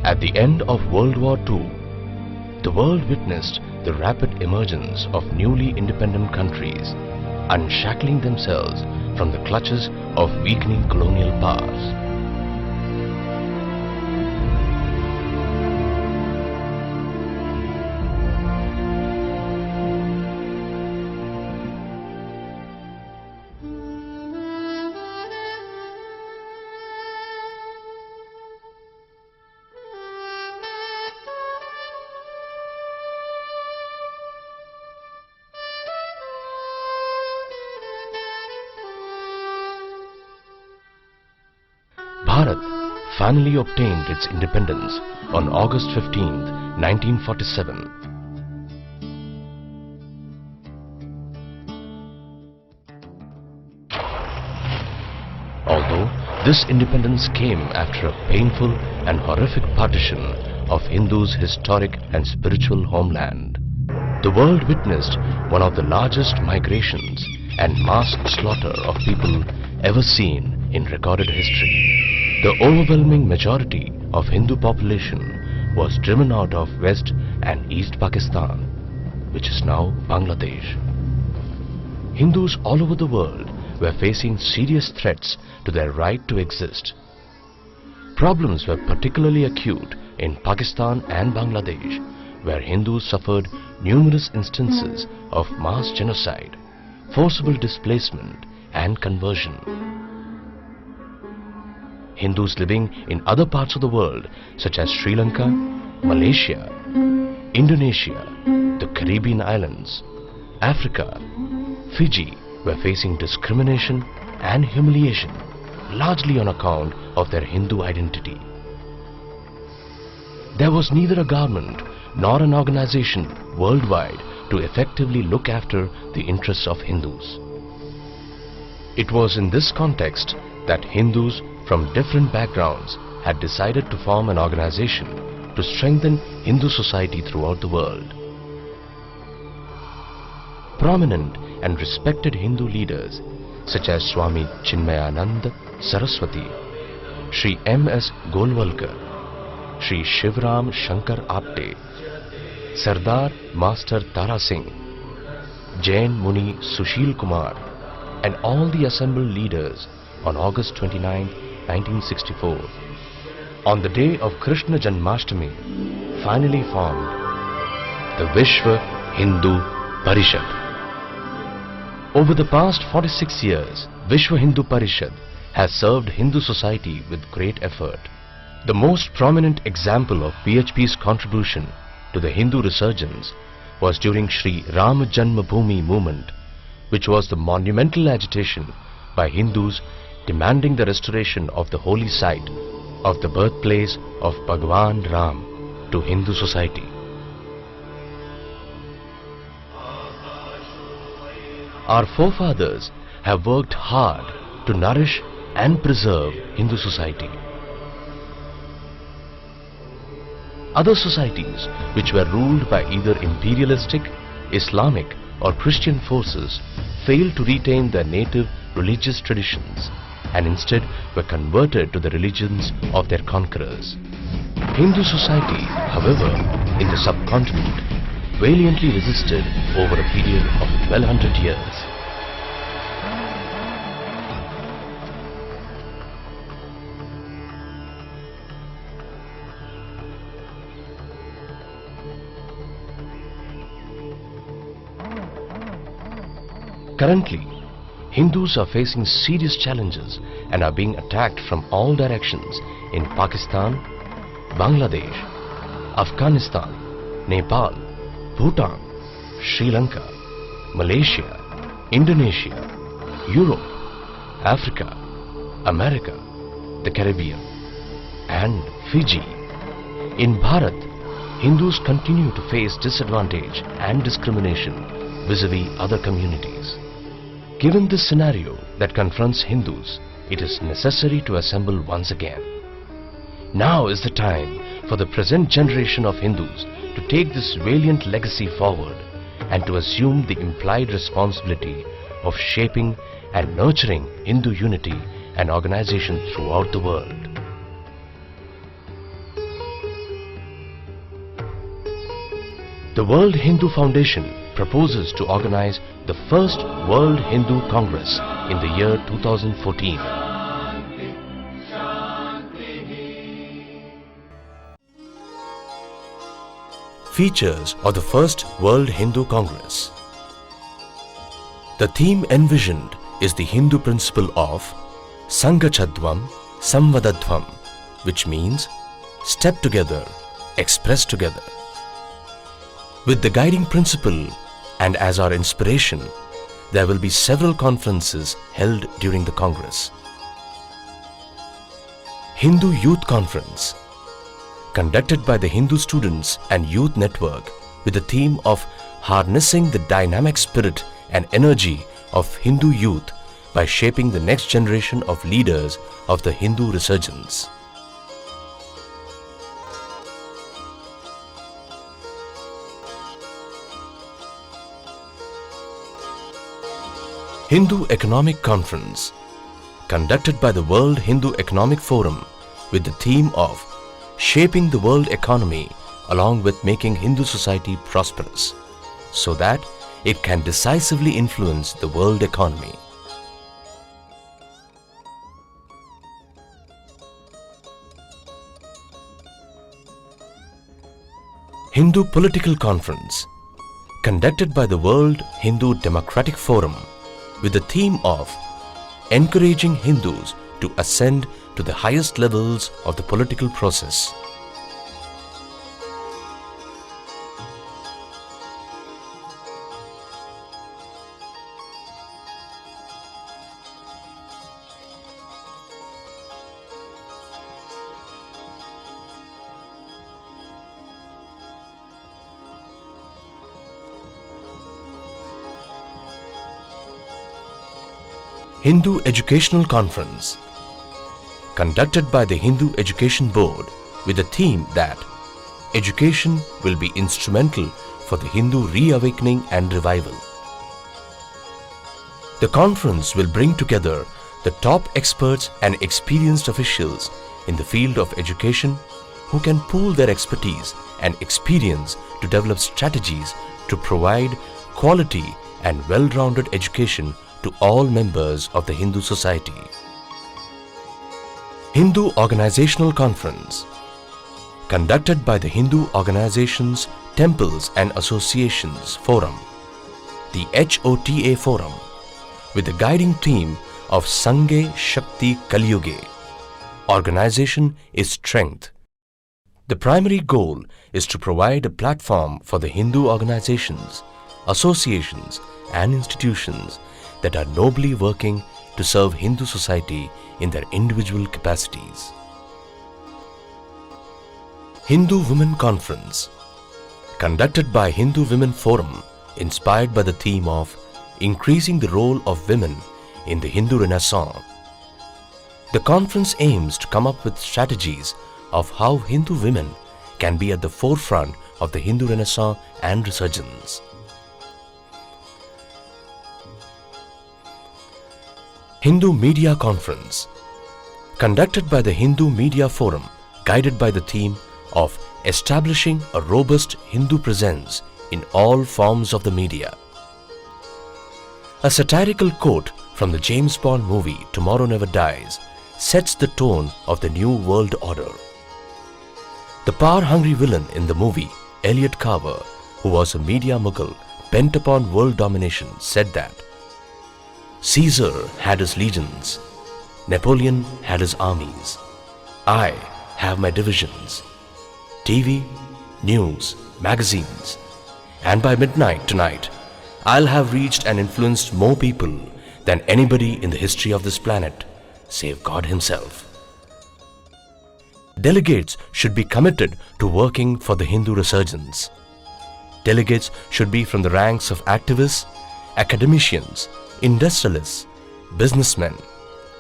At the end of World War II, the world witnessed the rapid emergence of newly independent countries, unshackling themselves from the clutches of weakening colonial powers. Bharat finally obtained its independence on August 15, 1947. Although this independence came after a painful and horrific partition of Hindus' historic and spiritual homeland, the world witnessed one of the largest migrations and mass slaughter of people ever seen in recorded history. The overwhelming majority of Hindu population was driven out of West and East Pakistan, which is now Bangladesh. Hindus all over the world were facing serious threats to their right to exist. Problems were particularly acute in Pakistan and Bangladesh, where Hindus suffered numerous instances of mass genocide, forcible displacement and conversion. Hindus living in other parts of the world such as Sri Lanka, Malaysia, Indonesia, the Caribbean islands, Africa, Fiji were facing discrimination and humiliation, largely on account of their Hindu identity. There was neither a government nor an organization worldwide to effectively look after the interests of Hindus. It was in this context that Hindus from different backgrounds had decided to form an organization to strengthen Hindu society throughout the world. Prominent and respected Hindu leaders such as Swami Chinmayananda Saraswati, Sri M.S. Golwalkar, Sri Shivram Shankar Apte, Sardar Master Tara Singh, Jain Muni Sushil Kumar, and all the assembled leaders on August 29, 1964, on the day of Krishna Janmashtami, finally formed the Vishwa Hindu Parishad. Over the past 46 years, Vishwa Hindu Parishad has served Hindu society with great effort. The most prominent example of VHP's contribution to the Hindu resurgence was during Sri Ram Janmabhoomi movement, which was the monumental agitation by Hindus demanding the restoration of the holy site of the birthplace of Bhagwan Ram to Hindu society. Our forefathers have worked hard to nourish and preserve Hindu society. Other societies which were ruled by either imperialistic, Islamic or Christian forces failed to retain their native religious traditions and instead were converted to the religions of their conquerors. Hindu society, however, in the subcontinent valiantly resisted over a period of 1200 years. Currently, Hindus are facing serious challenges and are being attacked from all directions in Pakistan, Bangladesh, Afghanistan, Nepal, Bhutan, Sri Lanka, Malaysia, Indonesia, Europe, Africa, America, the Caribbean, and Fiji. In Bharat, Hindus continue to face disadvantage and discrimination vis-a-vis other communities. Given this scenario that confronts Hindus, it is necessary to assemble once again. Now is the time for the present generation of Hindus to take this valiant legacy forward and to assume the implied responsibility of shaping and nurturing Hindu unity and organization throughout the world. The World Hindu Foundation proposes to organize the first World Hindu Congress in the year 2014. Features of the first World Hindu Congress. The theme envisioned is the Hindu principle of Sangachadvam Samvadadvam, which means step together, express together. With the guiding principle and as our inspiration, there will be several conferences held during the Congress. Hindu Youth Conference, conducted by the Hindu Students and Youth Network with the theme of harnessing the dynamic spirit and energy of Hindu youth by shaping the next generation of leaders of the Hindu resurgence. Hindu Economic Conference, conducted by the World Hindu Economic Forum with the theme of shaping the world economy along with making Hindu society prosperous, so that it can decisively influence the world economy. Hindu Political Conference, conducted by the World Hindu Democratic Forum with the theme of encouraging Hindus to ascend to the highest levels of the political process. Hindu Educational Conference, conducted by the Hindu Education Board with the theme that education will be instrumental for the Hindu reawakening and revival. The conference will bring together the top experts and experienced officials in the field of education who can pool their expertise and experience to develop strategies to provide quality and well-rounded education to all members of the Hindu society. Hindu Organizational Conference, conducted by the Hindu Organizations, Temples and Associations Forum, the HOTA Forum, with the guiding theme of Sanghe Shakti Kalyuge. Organization is strength. The primary goal is to provide a platform for the Hindu organizations, associations and institutions that are nobly working to serve Hindu society in their individual capacities. Hindu Women Conference, conducted by Hindu Women Forum, inspired by the theme of increasing the role of women in the Hindu Renaissance. The conference aims to come up with strategies of how Hindu women can be at the forefront of the Hindu Renaissance and resurgence. Hindu Media Conference, conducted by the Hindu Media Forum, guided by the theme of establishing a robust Hindu presence in all forms of the media. A satirical quote from the James Bond movie Tomorrow Never Dies sets the tone of the new world order. The power-hungry villain in the movie, Elliot Carver, who was a media mogul bent upon world domination, said that Caesar had his legions, Napoleon had his armies. I have my divisions, TV, news, magazines, and by midnight tonight, I'll have reached and influenced more people than anybody in the history of this planet, save God himself. Delegates should be committed to working for the Hindu resurgence. Delegates should be from the ranks of activists, academicians, industrialists, businessmen,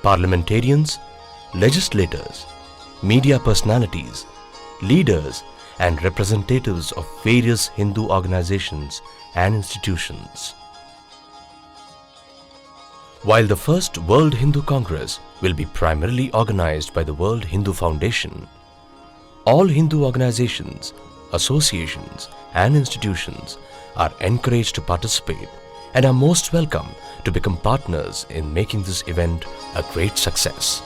parliamentarians, legislators, media personalities, leaders and representatives of various Hindu organizations and institutions. While the first World Hindu Congress will be primarily organized by the World Hindu Foundation, all Hindu organizations, associations and institutions are encouraged to participate and are most welcome to become partners in making this event a great success.